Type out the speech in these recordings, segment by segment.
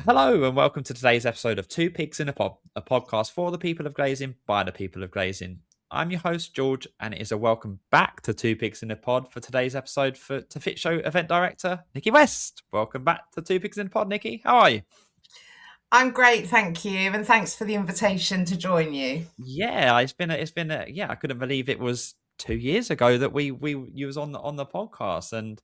Hello and welcome to today's episode of Two Pigs in a Pod, a podcast for the people of glazing by the people of glazing. I'm your host George, and it is a welcome back to Two Pigs in a Pod for today's episode to Fit Show event director Nickie West. Welcome back to Two Pigs in a Pod, Nickie. How are you? I'm great, thank you, and thanks for the invitation to join you. Yeah, yeah. I couldn't believe it was 2 years ago that we you was on the podcast, and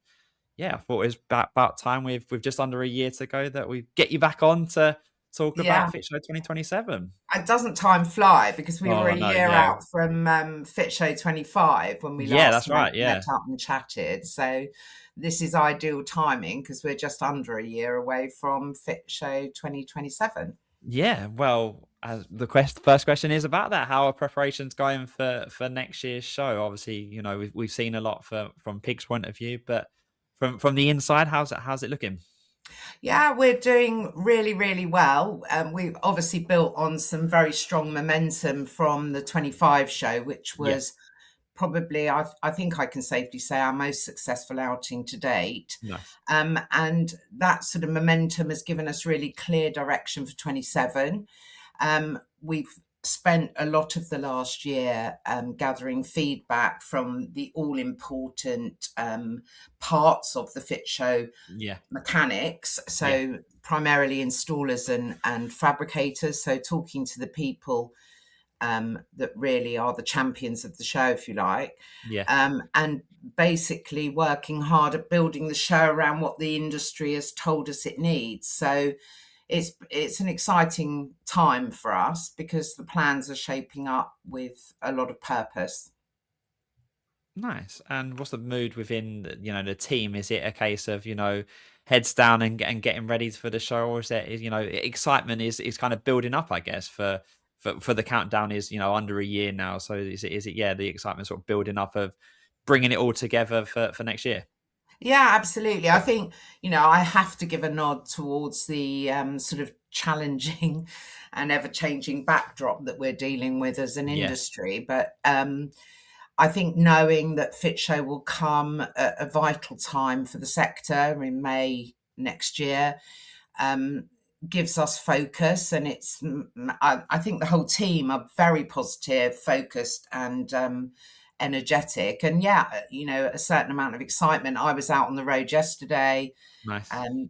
yeah, I thought it was about time with just under a year to go that we get you back on to talk about Yeah, Fit Show 2027. doesn't time fly because we were Oh a no, year yeah, out from Fit Show 25 when we yeah, last that's right, met yeah. up and chatted. So this is ideal timing because we're just under a year away from Fit Show 2027. Yeah, well, the first question is about that. How are preparations going for next year's show? Obviously, we've seen a lot from Pig's point of view, but from the inside, how's it looking? Yeah, we're doing really, really well. We've obviously built on some very strong momentum from the 25 show, which Yeah, was probably, I think I can safely say, our most successful outing to date. nice. And that sort of momentum has given us really clear direction for 27. We've spent a lot of the last year gathering feedback from the all important parts of the Fit Show Yeah, mechanics. yeah, So, primarily installers and fabricators. So, talking to the people that really are the champions of the show, if you like, yeah. and basically working hard at building the show around what the industry has told us it needs. So it's an exciting time for us because the plans are shaping up with a lot of purpose. Nice. And what's the mood within the team? Is it a case of heads down and getting ready for the show, or excitement is kind of building up? I guess for the countdown is under a year now. So is it yeah, the excitement sort of building up of bringing it all together for next year? Yeah, absolutely. I think, I have to give a nod towards the sort of challenging and ever changing backdrop that we're dealing with as an Yeah, industry. But I think knowing that Fit Show will come at a vital time for the sector in May next year um, gives us focus. And I think the whole team are very positive, focused, and energetic. And yeah, a certain amount of excitement. I was out on the road yesterday nice.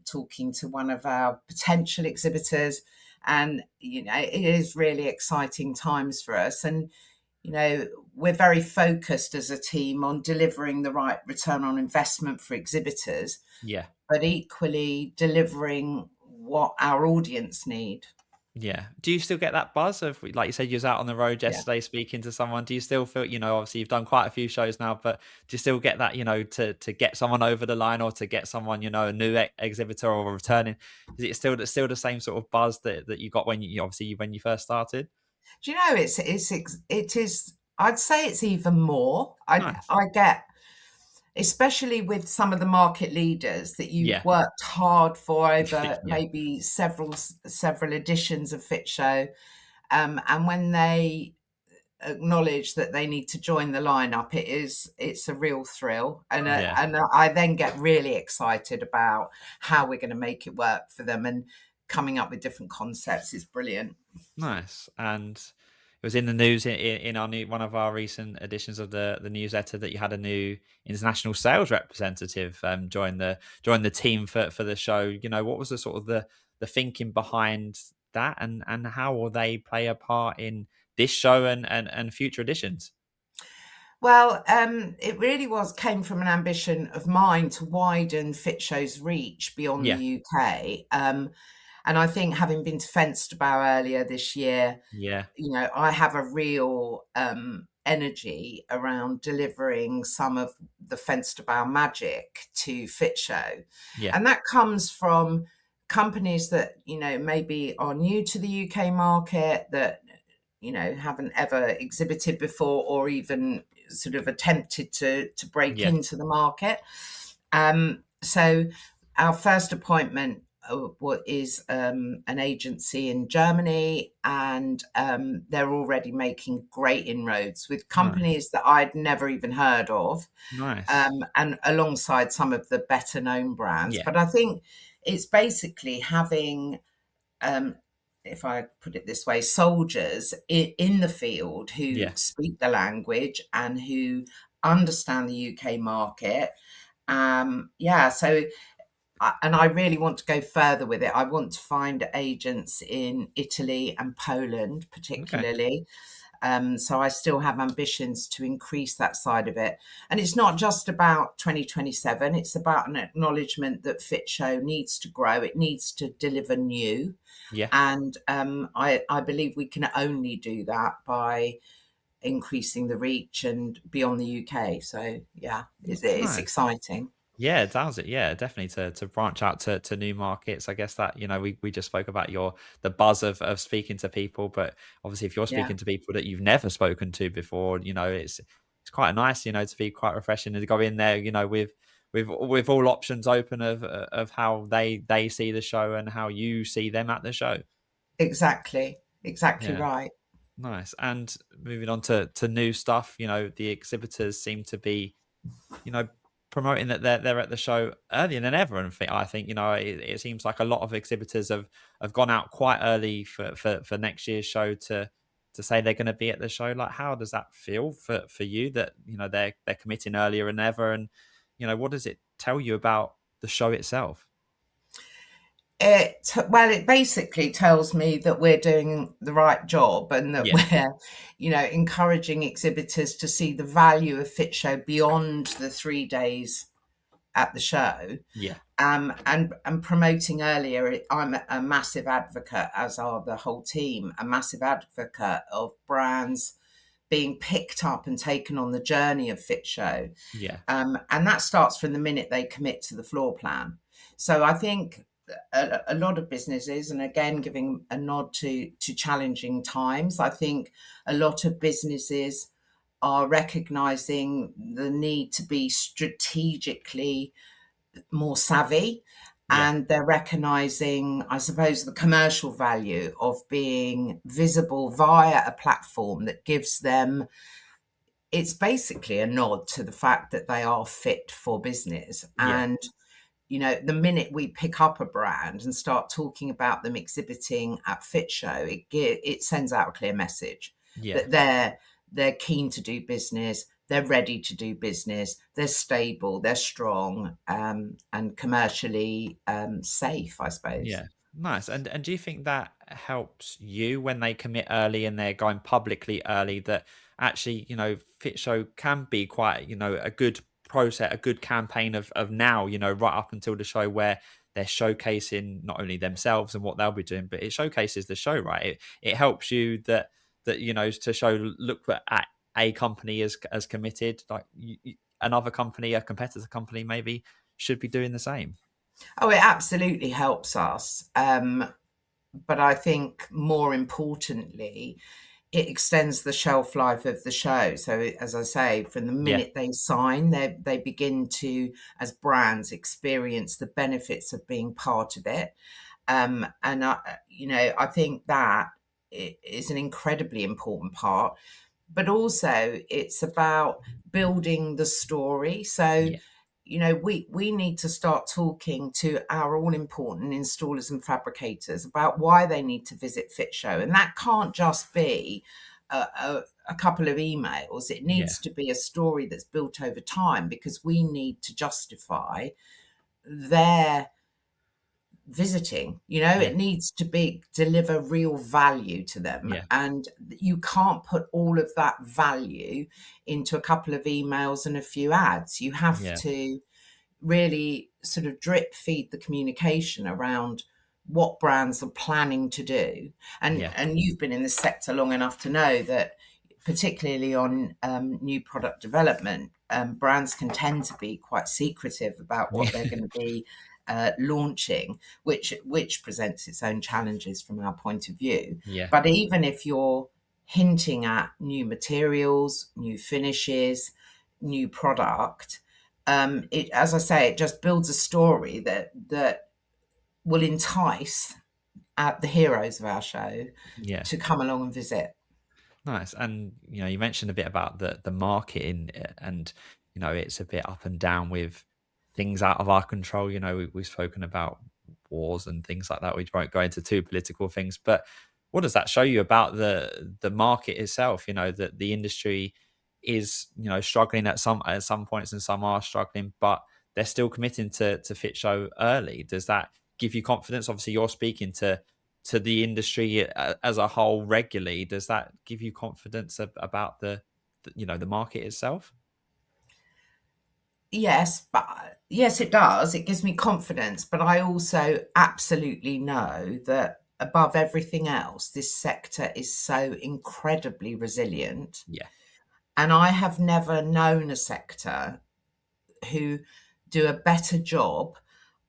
talking to one of our potential exhibitors. And, it is really exciting times for us. And we're very focused as a team on delivering the right return on investment for exhibitors, Yeah. but equally delivering what our audience need. Yeah. Do you still get that buzz of, like you said, you was out on the road Yeah. yesterday speaking to someone? Do you still feel, obviously you've done quite a few shows now, but do you still get that, to get someone over the line or to get someone, a new exhibitor or returning? Is it still the same sort of buzz that you got when you obviously when you first started? Do you know it is I'd say it's even more. Nice. I get, especially with some of the market leaders that you've Yeah. worked hard for over Yeah. maybe several editions of Fit Show, and when they acknowledge that they need to join the lineup, it's a real thrill, Yeah. and I then get really excited about how we're going to make it work for them, and coming up with different concepts is brilliant. Nice. And it was in the news in our one of our recent editions of the newsletter that you had a new international sales representative join the team for the show. What was the sort of the thinking behind that, and how will they play a part in this show and future editions? Well, it really came from an ambition of mine to widen Fit Show's reach beyond the Yeah, UK. And I think, having been to Fensterbow earlier this year, yeah, I have a real energy around delivering some of the Fensterbow magic to Fit Show. yeah, And that comes from companies that, maybe are new to the UK market, that, haven't ever exhibited before or even sort of attempted to break yeah. into the market. So our first appointment is an agency in Germany, and they're already making great inroads with Nice, companies that I'd never even heard of, nice. and alongside some of the better known brands. Yeah, But I think it's basically having um, if I put it this way, soldiers in the field who Yeah. speak the language and who understand the UK market. Yeah, so and I really want to go further with it. I want to find agents in Italy and Poland, Okay. particularly. So I still have ambitions to increase that side of it. And it's not just about 2027, it's about an acknowledgement that Fit Show needs to grow, it needs to deliver new. Yeah. And I believe we can only do that by increasing the reach and beyond the UK. So, yeah, it's Nice. exciting. Yeah, it does it. Yeah, definitely to branch out to new markets. I guess that, we just spoke about the buzz of speaking to people, but obviously if you're Yeah, speaking to people that you've never spoken to before, it's quite nice, to be quite refreshing and to go in there, with all options open of how they see the show and how you see them at the show. exactly. Exactly Yeah. right. Nice. And moving on to new stuff, the exhibitors seem to be, you know, promoting that they're at the show earlier than ever. And I think, it seems like a lot of exhibitors have gone out quite early for next year's show to say they're going to be at the show. Like, how does that feel for you that they're committing earlier than ever? And what does it tell you about the show itself? It basically tells me that we're doing the right job and that Yeah, we're, encouraging exhibitors to see the value of Fit Show beyond the 3 days at the show, yeah, and promoting earlier. I'm a massive advocate, as are the whole team, a massive advocate of brands being picked up and taken on the journey of Fit Show. yeah, And that starts from the minute they commit to the floor plan. So I think a lot of businesses, and again, giving a nod to challenging times, I think a lot of businesses are recognizing the need to be strategically more savvy, yeah, and they're recognizing, I suppose, the commercial value of being visible via a platform that gives them, it's basically a nod to the fact that they are fit for business. yeah, And the minute we pick up a brand and start talking about them exhibiting at Fit Show, it sends out a clear message yeah, that they're keen to do business, they're ready to do business, they're stable, they're strong, and commercially safe, I suppose. yeah. Nice. And do you think that helps you when they commit early and they're going publicly early, that actually, Fit Show can be quite, a good process, a good campaign of now, right up until the show where they're showcasing not only themselves and what they'll be doing, but it showcases the show, right? It helps you that to show, look at a company as committed, like another company, a competitor company maybe should be doing the same. Oh, it absolutely helps us. But I think more importantly, it extends the shelf life of the show. So, as I say, from the Yeah, minute they sign, they begin to, as brands, experience the benefits of being part of it. And I think that is an incredibly important part. But also, it's about building the story. So, yeah, we need to start talking to our all important installers and fabricators about why they need to visit Fit Show. And that can't just be a couple of emails. It yeah, needs to be a story that's built over time, because we need to justify their visiting. yeah, It needs to be deliver real value to them, yeah, and you can't put all of that value into a couple of emails and a few ads. You have yeah, to really sort of drip feed the communication around what brands are planning to do. and yeah, and you've been in the sector long enough to know that, particularly on new product development, brands can tend to be quite secretive about what they're going to be launching, which presents its own challenges from our point of view. yeah, But even if you're hinting at new materials, new finishes, new product, as I say, it just builds a story that will entice the heroes of our show yeah. to come along and visit. Nice. And you mentioned a bit about the marketing, and it's a bit up and down with things out of our control. We've spoken about wars and things like that. We won't go into too political things, but what does that show you about the market itself? That the industry is struggling at some points, and some are struggling, but they're still committing to Fit Show early. Does that give you confidence? Obviously, you're speaking to the industry as a whole regularly. Does that give you confidence about the market itself? Yes, but yes, it does. It gives me confidence, but I also absolutely know that above everything else, this sector is so incredibly resilient. Yeah, And I have never known a sector who do a better job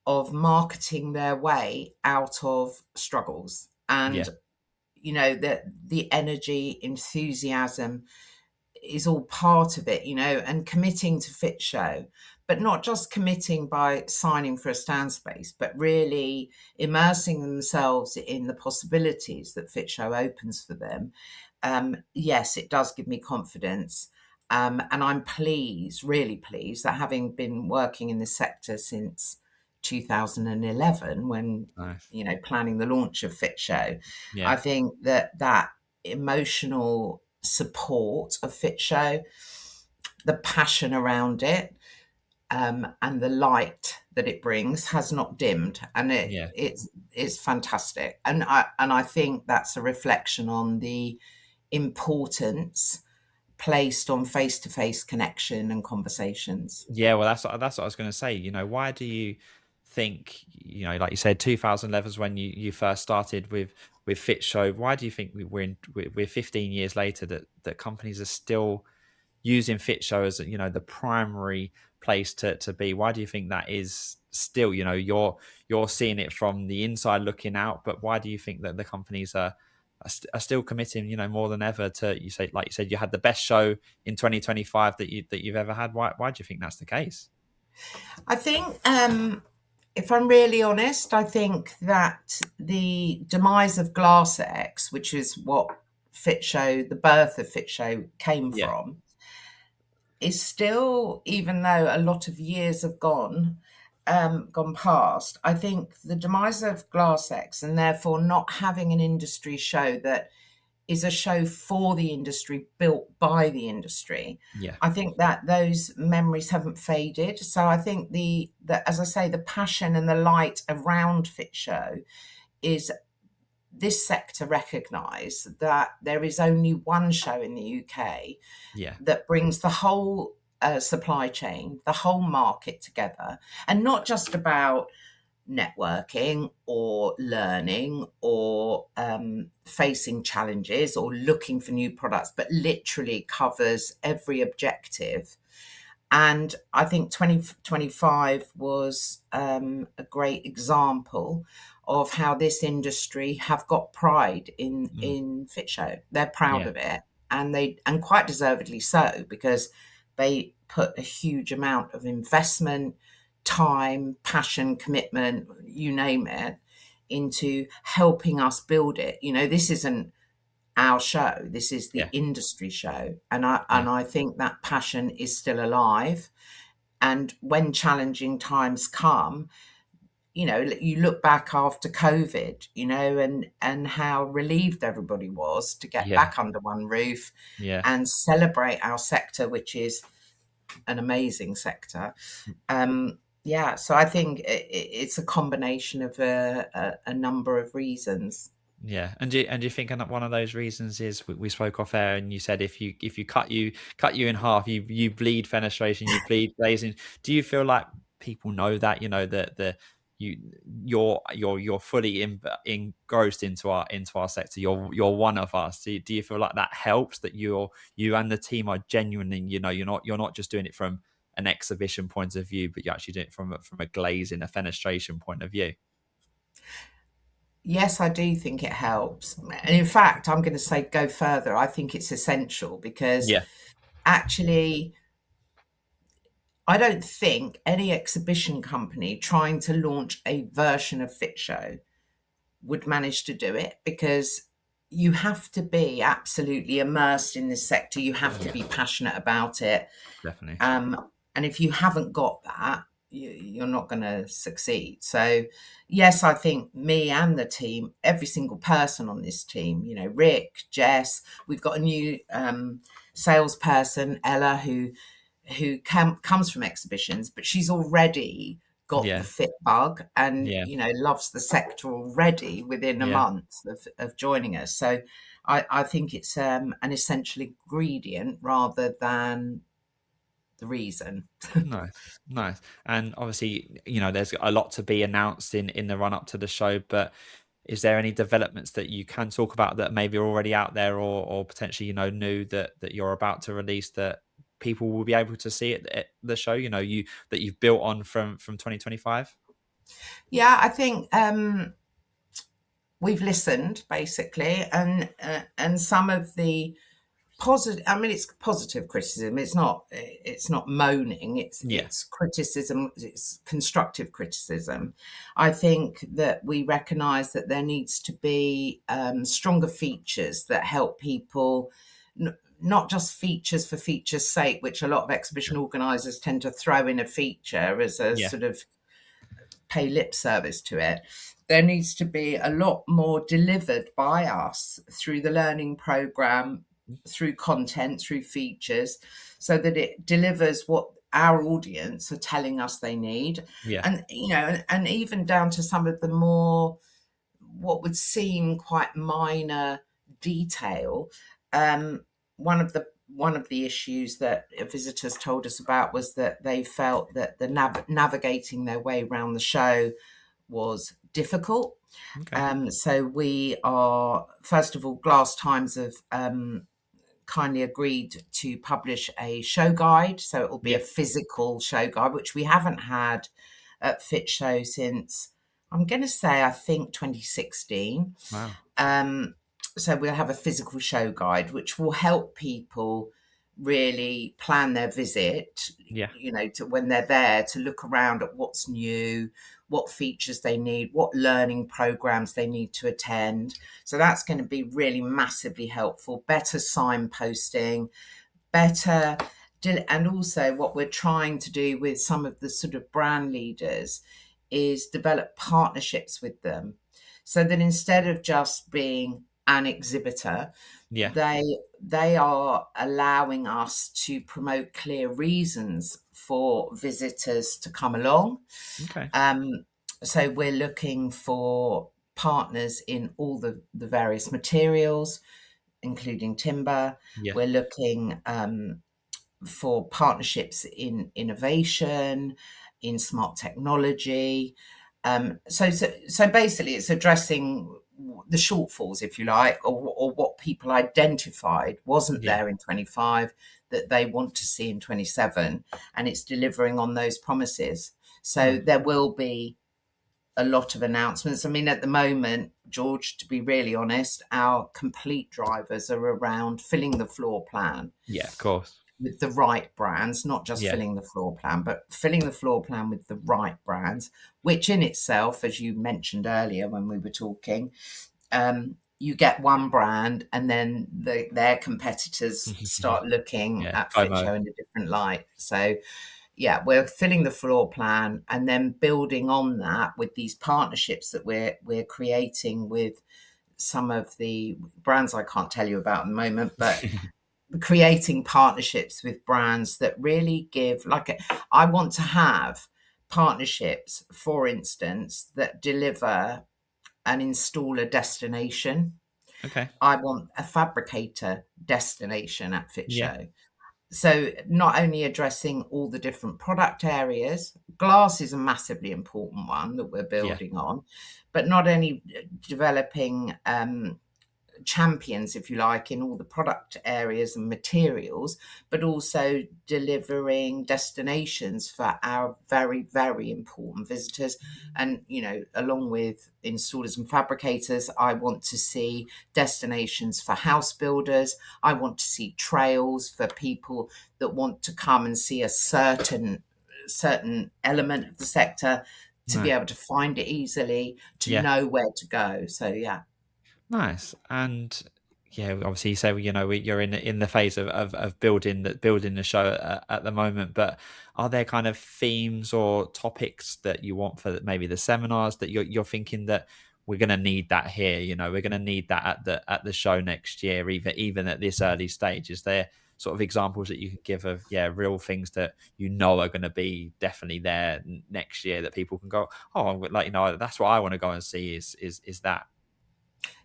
of marketing their way out of struggles. yeah, And, the energy, enthusiasm is all part of it, and committing to Fit Show, but not just committing by signing for a stand space, but really immersing themselves in the possibilities that Fit Show opens for them. Yes, it does give me confidence. And I'm pleased, really pleased, that having been working in this sector since 2011, when, nice. planning the launch of Fit Show, Yeah, I think that emotional support of Fit Show, the passion around it, and the light that it brings has not dimmed, and yeah. it's fantastic. And I think that's a reflection on the importance placed on face to face connection and conversations. Yeah, well, that's what I was going to say. Why do you think, like you said, 2011 was when you first started with Fit Show? Why do you think we're 15 years later that companies are still using Fit Show as the primary place to be? Why do you think that is still? You're seeing it from the inside looking out, but why do you think that the companies are still committing more than ever to, you say, like you said, you had the best show in 2025 that you've ever had? Why do you think that's the case? I think, if I'm really honest, I think that the demise of GlassX, which is what Fit Show, the birth of Fit Show came Yeah, from, is still, even though a lot of years have gone past, I think the demise of GlassX, and therefore not having an industry show that is a show for the industry, built by the industry. yeah, I think that those memories haven't faded. So I think as I say, the passion and the light around Fit Show is, this sector recognise that there is only one show in the UK yeah, that brings the whole supply chain, the whole market together, and not just about networking or learning or facing challenges or looking for new products, but literally covers every objective. And I think 2025 was a great example of how this industry have got pride mm, in Fit Show. They're proud yeah, of it, and quite deservedly so, because they put a huge amount of investment, time, passion, commitment, you name it, into helping us build it. This isn't our show. This is the yeah, industry show, and I yeah, and I think that passion is still alive. And when challenging times come, you look back after COVID, and how relieved everybody was to get yeah, back under one roof yeah, and celebrate our sector, which is an amazing sector. Yeah, so I think it's a combination of a number of reasons. yeah. And do you think one of those reasons is, we spoke off air, and you said if you cut you in half, you bleed fenestration, you bleed glazing. Do you feel like people know that, that you you're fully engrossed into our sector? You're one of us. Do you feel like that helps, that you and the team are genuinely, you're not just doing it from an exhibition point of view, but you're actually doing it from a glazing, a fenestration point of view? Yes, I do think it helps. And in fact, I'm going to say go further. I think it's essential because Yeah, actually, I don't think any exhibition company trying to launch a version of Fit Show would manage to do it, because you have to be absolutely immersed in this sector. You have to yeah, be passionate about it. definitely. And if you haven't got that, you're not going to succeed. So, yes, I think me and the team, every single person on this team, Rick, Jess, we've got a new salesperson, Ella, who comes from exhibitions, but she's already got the Yeah. fit bug and Yeah. loves the sector already within a Yeah. month of joining us. So I think it's an essential ingredient rather than the reason. Nice, nice. And obviously, there's a lot to be announced in the run up to the show, but is there any developments that you can talk about that maybe are already out there, or potentially, new that you're about to release, that people will be able to see at the show, that you've built on from 2025? Yeah, I think we've listened basically, and some of the positive. I mean, it's positive criticism. It's not moaning. It's Yeah. it's criticism. It's constructive criticism. I think that we recognise that there needs to be stronger features that help people. Not just features for feature's sake, which a lot of exhibition organisers tend to throw in a feature as a Yeah. sort of pay lip service to it. There needs to be a lot more delivered by us through the learning program, through content, through features, so that it delivers what our audience are telling us they need. Yeah. And even down to some of the more, what would seem quite minor detail. Um, one of the issues that visitors told us about was that they felt that the navigating their way around the show was difficult. Okay. So we are, first of all, Glass Times have kindly agreed to publish a show guide. So it will be a Yeah. physical show guide, which we haven't had at Fit Show since, I'm going to say, I think 2016. Wow. Um, so we'll have a physical show guide, which will help people really plan their visit, Yeah. to when they're there, to look around at what's new, what features they need, what learning programs they need to attend. So that's going to be really massively helpful. Better signposting, better. And also, what we're trying to do with some of the sort of brand leaders is develop partnerships with them, so that instead of just being an exhibitor, Yeah. they are allowing us to promote clear reasons for visitors to come along. Okay. Um, so we're looking for partners in all the various materials, including timber. Yeah. We're looking for partnerships in innovation, in smart technology. So basically, it's addressing the shortfalls, if you like, or what people identified wasn't Yeah. there in 25 that they want to see in 27, and it's delivering on those promises. So Nice. there will be a lot of announcements. I mean, at the moment, George, to be really honest, our complete drivers are around filling the floor plan Yeah, of course. with the right brands, not just Yeah. filling the floor plan, but filling the floor plan with the right brands, which in itself, as you mentioned earlier when we were talking, you get one brand and then their competitors start looking Yeah. at Fit FOMO. Show in a different light. So, yeah, we're filling the floor plan and then building on that with these partnerships that we're creating with some of the brands I can't tell you about at the moment, but creating partnerships with brands that really give, I want to have partnerships, for instance, that deliver an installer destination. Okay. I want a fabricator destination at Fit Yeah. Show. So not only addressing all the different product areas, glass is a massively important one that we're Yeah. building on, but not only developing champions, if you like, in all the product areas and materials, but also delivering destinations for our very, very important visitors. And, along with installers and fabricators, I want to see destinations for house builders. I want to see trails for people that want to come and see a certain element of the sector, to be Nice. able to find it easily, to Yeah. know where to go. So, yeah. Nice. And Yeah, obviously you say, well, you're in the phase of building the show at the moment, but are there kind of themes or topics that you want for maybe the seminars that you're thinking that we're going to need that here? We're going to need that at the show next year, even at this early stage. Is there sort of examples that you could give of, yeah, real things that are going to be definitely there next year that people can go, oh, like, that's what I want to go and see is that.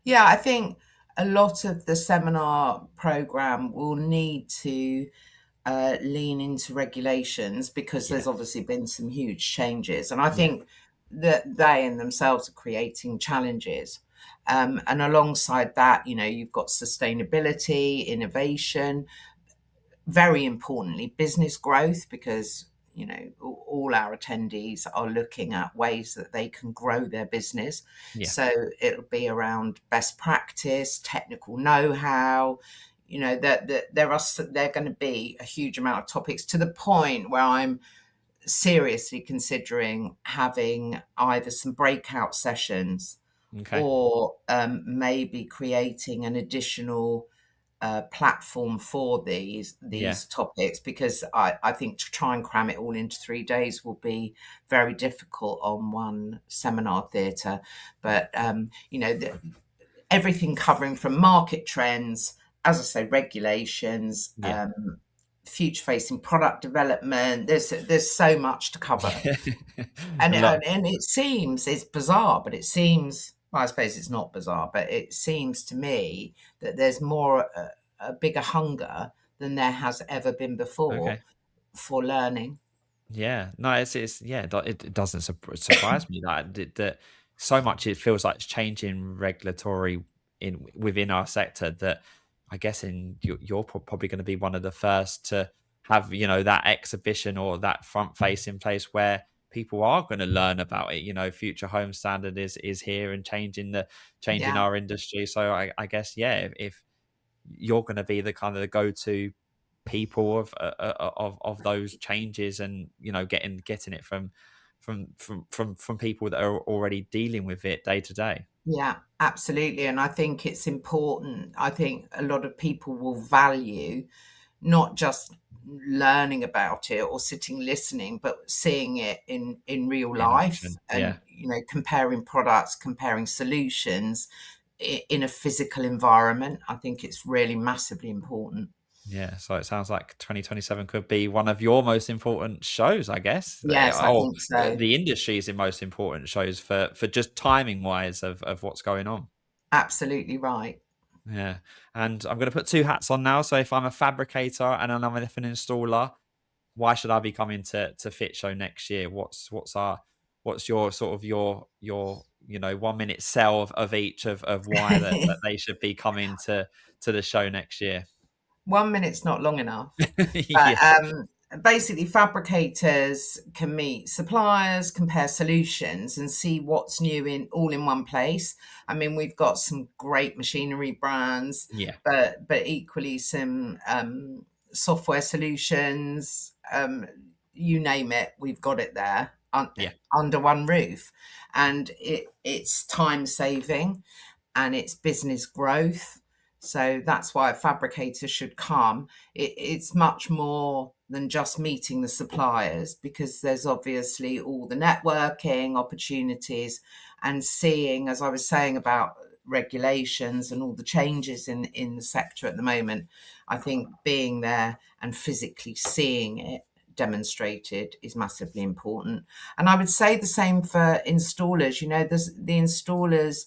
Yeah, I think a lot of the seminar program will need to lean into regulations because Yeah, there's obviously been some huge changes. And I yeah, think that they in themselves are creating challenges. And alongside that, you've got sustainability, innovation, very importantly, business growth, because all our attendees are looking at ways that they can grow their business. yeah. So it'll be around best practice, technical know-how. That there are going to be a huge amount of topics, to the point where I'm seriously considering having either some breakout sessions Okay. or maybe creating an additional platform for Yeah. these topics, because I think to try and cram it all into 3 days will be very difficult on one seminar theatre. But everything covering from market trends, as I say, regulations, Yeah. future facing product development. There's so much to cover. A And, lot. it seems, it's bizarre, but it seems, well, I suppose it's not bizarre, but it seems to me that there's more, a bigger hunger than there has ever been before Okay. for learning. Yeah. No, it's yeah, it doesn't surprise me that so much it feels like it's changing regulatory within our sector that I guess you're probably going to be one of the first to have, that exhibition or that front face in place where people are going to learn about it. Future home standard is here and changing Yeah, our industry. So I guess, yeah, if you're going to be the kind of the go-to people of those changes, and getting it from people that are already dealing with it day to day. yeah, absolutely. And I think it's important. I think a lot of people will value not just learning about it or sitting listening, but seeing it in real In life, action. Yeah. and comparing products, comparing solutions in a physical environment. I think it's really massively important. Yeah, so it sounds like 2027 could be one of your most important shows, I guess. Yes, I Or think so. the industry's most important shows for just timing wise of what's going on. Absolutely right. Yeah, and I'm going to put two hats on now. So if I'm a fabricator and I'm an installer, why should I be coming to Fit Show next year? What's your sort of your 1 minute sell of each of why that they should be coming to the show next year? 1 minute's not long enough. But Yeah, basically, fabricators can meet suppliers, compare solutions, and see what's new in all in one place. I mean, we've got some great machinery brands, yeah, but equally some software solutions. You name it, we've got it there yeah, under one roof, and it's time saving and it's business growth. So that's why a fabricator should come. It's much more than just meeting the suppliers, because there's obviously all the networking opportunities and seeing, as I was saying, about regulations and all the changes in the sector at the moment. I think being there and physically seeing it demonstrated is massively important. And I would say the same for installers. There's the installers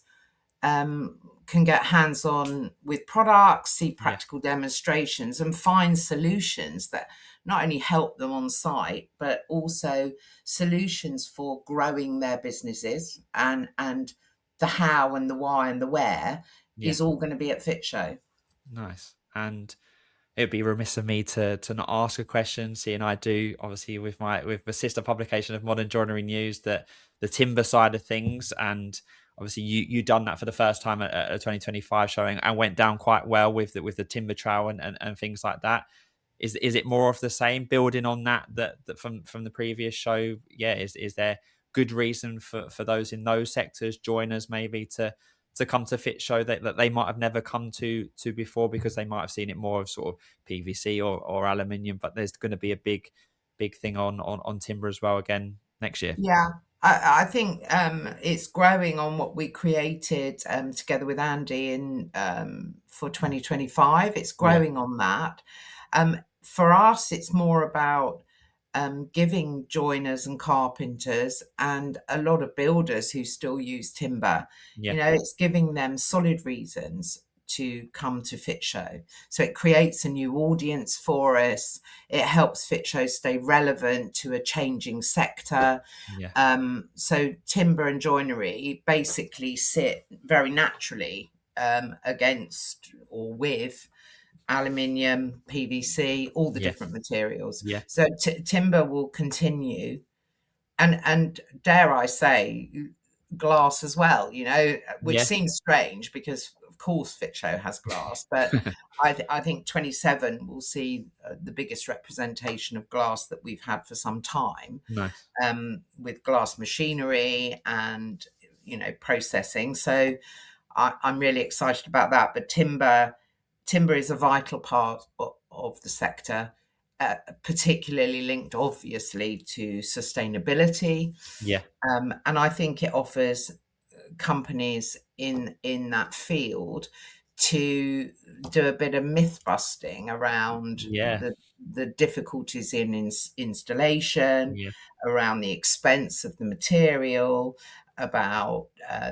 can get hands on with products, see yeah, practical demonstrations, and find solutions that not only help them on site, but also solutions for growing their businesses. And the how and the why and the where yeah. is all going to be at Fit Show. Nice. And it'd be remiss of me to not ask a question, seeing I do obviously with the sister publication of Modern Joinery News, that the timber side of things, and obviously you done that for the first time at a 2025 showing and went down quite well with the timber trowel and things like that. Is it more of the same, building on that from the previous show? Yeah, is there good reason for those in those sectors joiners maybe to come to Fit Show that they might have never come to before, because they might have seen it more of sort of PVC or aluminium. But there's going to be a big thing on timber as well again next year. Yeah, I think it's growing on what we created together with Andy in for 2025. It's Yeah, growing on that. For us, it's more about giving joiners and carpenters and a lot of builders who still use timber, yeah, it's giving them solid reasons to come to Fit Show. So it creates a new audience for us. It helps Fit Show stay relevant to a changing sector. yeah, So timber and joinery basically sit very naturally against or with aluminium, PVC, all the different yes, materials. yeah, So timber will continue, and dare I say, glass as well. Which yes, seems strange because of course Fit Show has glass, but I think 27 will see the biggest representation of glass that we've had for some time, nice, with glass machinery and processing. So I'm really excited about that. But timber is a vital part of the sector, particularly linked, obviously, to sustainability. yeah, And I think it offers companies in that field to do a bit of myth busting around yeah, the difficulties in installation, yeah, around the expense of the material, about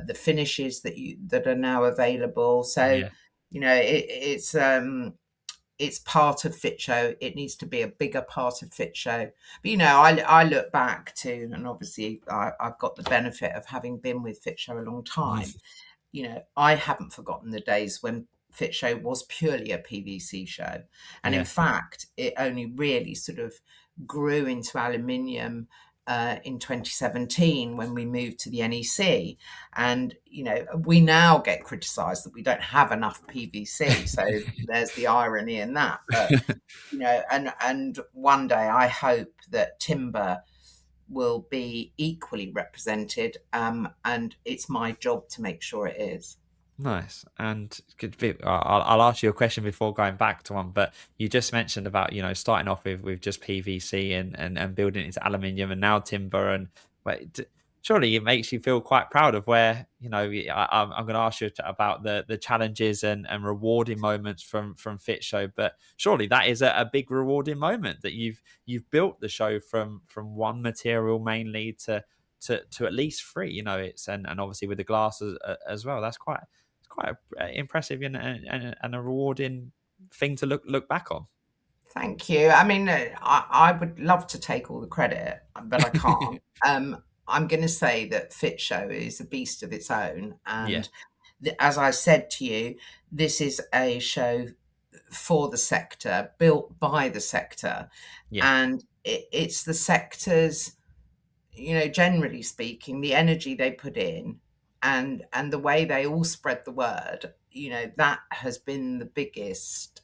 the finishes that are now available. So, yeah, it's part of Fit Show. It needs to be a bigger part of Fit Show. But I look back to, and obviously I've got the benefit of having been with Fit Show a long time. I haven't forgotten the days when Fit Show was purely a PVC show. And in yeah, fact, it only really sort of grew into aluminium in 2017 when we moved to the NEC. And, we now get criticised that we don't have enough PVC. So there's the irony in that. But, and one day I hope that timber will be equally represented, and it's my job to make sure it is. Nice. And I'll ask you a question before going back to one, but you just mentioned about, starting off with just PVC and building it into aluminium and now timber. And surely it makes you feel quite proud of where, I'm going to ask you about the challenges and rewarding moments from Fit Show, but surely that is a big rewarding moment that you've built the show from one material mainly to at least three. It's and obviously with the glass as well. That's quite impressive and a rewarding thing to look back on. Thank you. I mean, I would love to take all the credit, but I can't. I'm going to say that Fit Show is a beast of its own, Yeah, and as I said to you, this is a show for the sector, built by the sector, yeah, and it's the sector's, generally speaking, the energy they put in, and the way they all spread the word, that has been the biggest.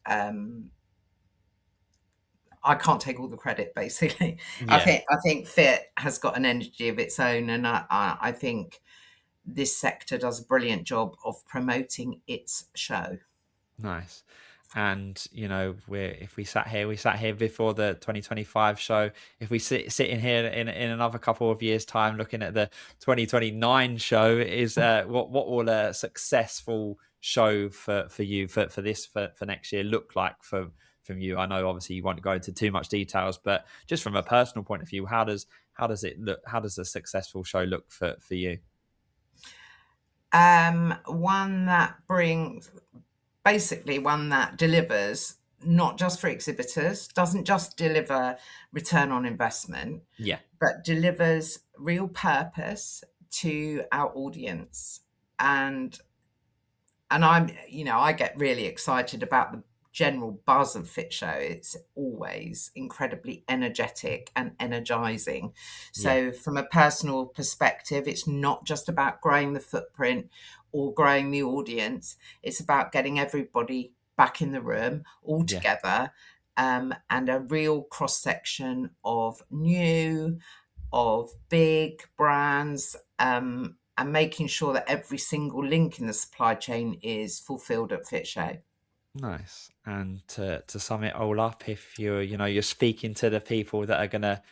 I can't take all the credit, basically. yeah. I think Fit has got an energy of its own, and I think this sector does a brilliant job of promoting its show. Nice. And if we sat here before the 2025 show. If we sitting here in another couple of years' time, looking at the 2029 show, is what will a successful show for you for this for next year look like from you? I know obviously you won't go into too much details, but just from a personal point of view, how does it look? How does a successful show look for you? One that brings, basically, one that delivers not just for exhibitors, doesn't just deliver return on investment, Yeah, but delivers real purpose to our audience. And I get really excited about the general buzz of Fit Show. It's always incredibly energetic and energizing. yeah, So from a personal perspective, it's not just about growing the footprint or growing the audience. It's about getting everybody back in the room all yeah, together, and a real cross section of new, of big brands, and making sure that every single link in the supply chain is fulfilled at Fit Show. Nice. And to sum it all up, if you're speaking to the people that are gonna,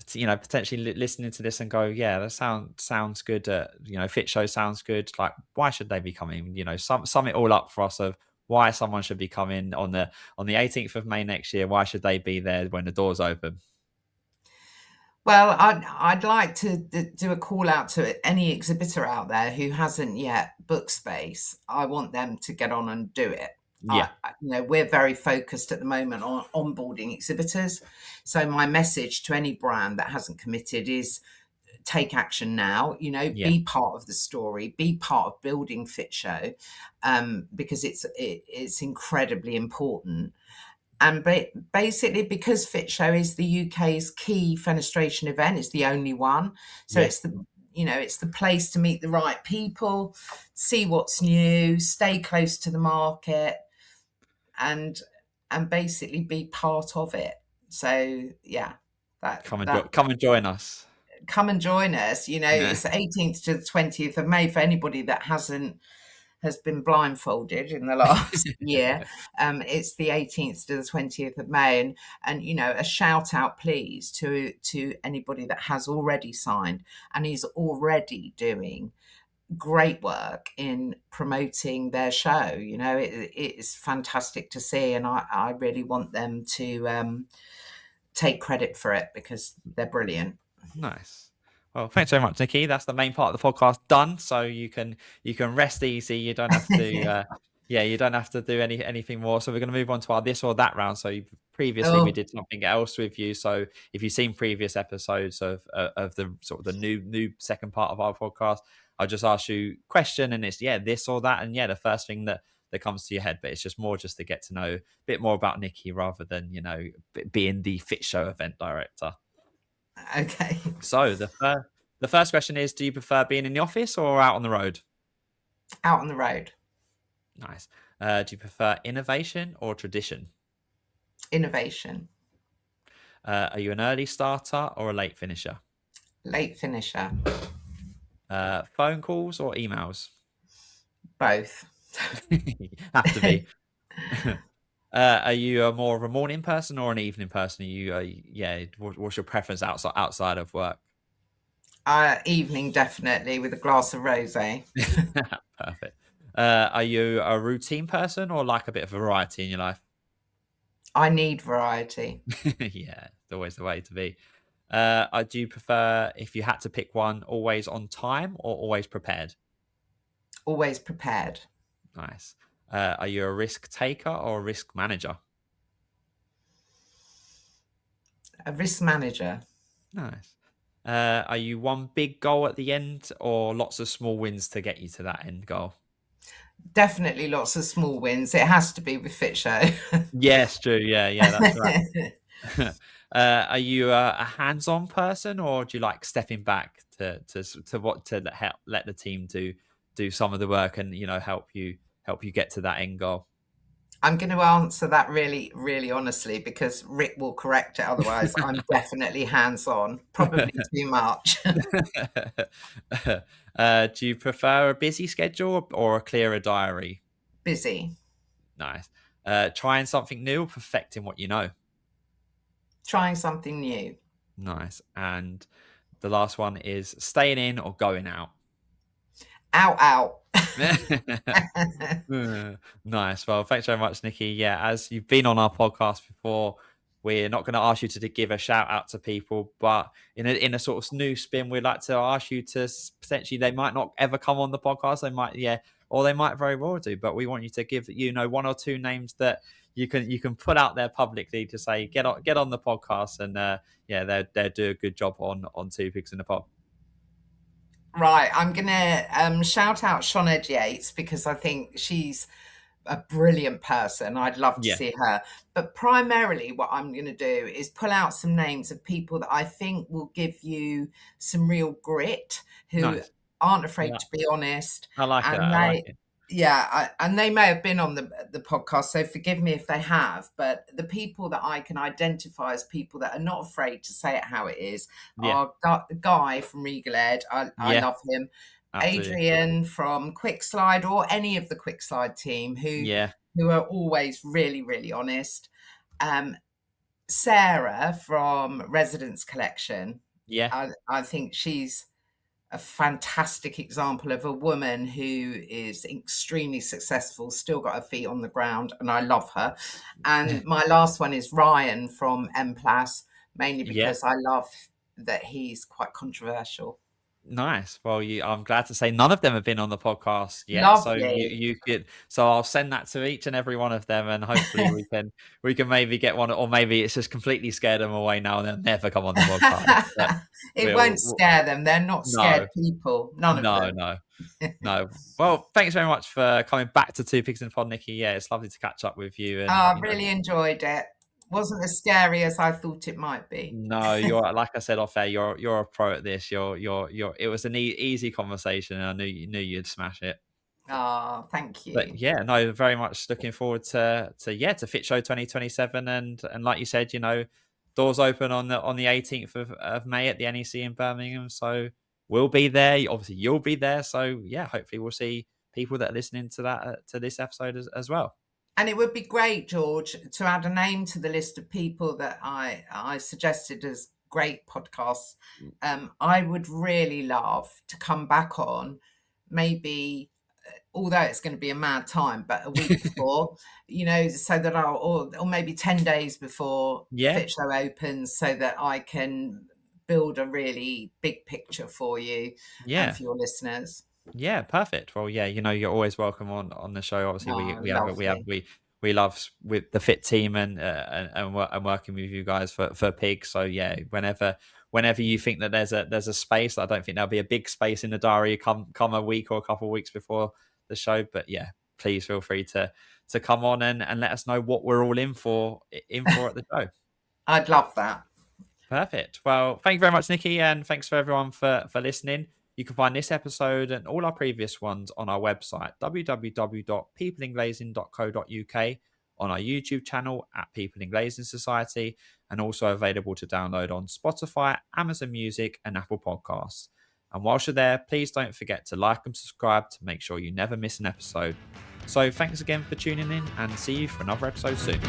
potentially listening to this and go, yeah, that sounds good. Fit show sounds good. Like, why should they be coming? Sum it all up for us of why someone should be coming on the 18th of May next year. Why should they be there when the doors open? Well, I'd like to do a call out to any exhibitor out there who hasn't yet booked space. I want them to get on and do it. Yeah. We're very focused at the moment on onboarding exhibitors. So my message to any brand that hasn't committed is take action now. Yeah. Be part of the story, be part of building Fit Show, because it's incredibly important. And basically, because Fit Show is the UK's key fenestration event, it's the only one. So Yeah. it's the place to meet the right people, see what's new, stay close to the market, and basically be part of it. So yeah, that Come and join us. come and join us. Yeah. It's the 18th to the 20th of May for anybody that has been blindfolded in the last year. It's the 18th to the 20th of May, and a shout out, please, to anybody that has already signed and is already doing great work in promoting their show. It's fantastic to see, and I really want them to take credit for it because they're brilliant. Nice. Well, thanks very much, Nikki. That's the main part of the podcast done. So you can rest easy. You don't have to. You don't have to do anything more. So we're going to move on to our this or that round. So previously we Oh, did something else with you. So if you've seen previous episodes of the sort of the new second part of our podcast, I'll just ask you a question, and it's this or that, and the first thing that comes to your head. But it's just more just to get to know a bit more about Nikki rather than being the Fit Show event director. okay. So the first question is: do you prefer being in the office or out on the road? Out on the road. Nice. Do you prefer innovation or tradition? Innovation. Are you an early starter or a late finisher? Late finisher. Phone calls or emails? Both. Have to be. Are you more of a morning person or an evening person? Are you, what's your preference outside of work? Evening, definitely, with a glass of rosé. Perfect. Are you a routine person or like a bit of variety in your life? I need variety. Yeah, it's always the way to be. Do you prefer, if you had to pick one, always on time or always prepared? Always prepared. Nice. Are you a risk taker or a risk manager? A risk manager. Nice. Are you one big goal at the end or lots of small wins to get you to that end goal? Definitely lots of small wins. It has to be with Fit Show. Yes, true. Yeah, that's right. Are you a hands-on person, or do you like stepping back to let the team do some of the work and help you get to that end goal? I'm going to answer that really, really honestly because Rick will correct it. Otherwise, I'm definitely hands on, probably too much. Do you prefer a busy schedule or a clearer diary? Busy. Nice. Trying something new or perfecting what you know? Trying something new. Nice. And the last one is staying in or going out? Out, out. Nice. Well, thanks very much, Nikki. Yeah, as you've been on our podcast before, we're not going to ask you to give a shout out to people, but in a sort of new spin, we'd like to ask you to potentially, they might not ever come on the podcast, they might, or they might very well do, but we want you to give one or two names that you can put out there publicly to say get on the podcast, and they'll do a good job on Two Pigs in the Pod. Right, I'm gonna shout out Shauna Yates because I think she's a brilliant person. I'd love to Yeah, see her. But primarily, what I'm going to do is pull out some names of people that I think will give you some real grit, who nice. aren't I afraid like, to be honest, I like that. and I like it. and they may have been on the podcast, so forgive me if they have. But the people that I can identify as people that are not afraid to say it how it is Yeah, are Guy from Regal Ed. I yeah, love him. absolutely. Adrian from Quickslide, or any of the Quickslide team Yeah, who are always really, really honest. Um, Sarah from Residence Collection. yeah. I think she's a fantastic example of a woman who is extremely successful, still got her feet on the ground, and I love her. And my last one is Ryan from M Plus, mainly Yeah. because I love that he's quite controversial. Nice. Well, I'm glad to say none of them have been on the podcast yet. So Lovely. you could, so I'll send that to each and every one of them, and hopefully we can maybe get one, or maybe it's just completely scared them away now and they'll never come on the podcast. But It won't we'll scare them. They're not scared no, people, none of no, them. no, no. Well, thanks very much for coming back to Two Pigs in a Pod, Nikki. Yeah, it's lovely to catch up with you, and I really enjoyed it. Wasn't as scary as I thought it might be. no, you're like I said off air. You're a pro at this. You're. It was an easy conversation, and I knew you'd smash it. Oh, thank But you. yeah, no, very much looking forward to Fit Show 2027, and like you said, doors open on the 18th of May at the NEC in Birmingham. So we'll be there. Obviously, you'll be there. So yeah, hopefully we'll see people that are listening to that to this episode as well. And it would be great, George, to add a name to the list of people that I suggested as great podcasts. I would really love to come back on, maybe, although it's going to be a mad time, but a week before, so that or maybe 10 days before Yeah, Fit Show opens, so that I can build a really big picture for you and yeah. for your listeners. Yeah, perfect. Well, yeah, you're always welcome on the show. Obviously, we Oh, we have lovely. we love with the fit team and working with you guys for Pig. So yeah, whenever you think that there's a space, I don't think there'll be a big space in the diary. Come a week or a couple of weeks before the show, but yeah, please feel free to come on and let us know what we're all in for at the show. I'd love that. Perfect. Well, thank you very much, Nikki, and thanks for everyone for listening. You can find this episode and all our previous ones on our website, www.peopleinglazing.co.uk, on our YouTube channel at People in Glazing Society, and also available to download on Spotify, Amazon Music, and Apple Podcasts. And whilst you're there, please don't forget to like and subscribe to make sure you never miss an episode. So thanks again for tuning in, and see you for another episode soon.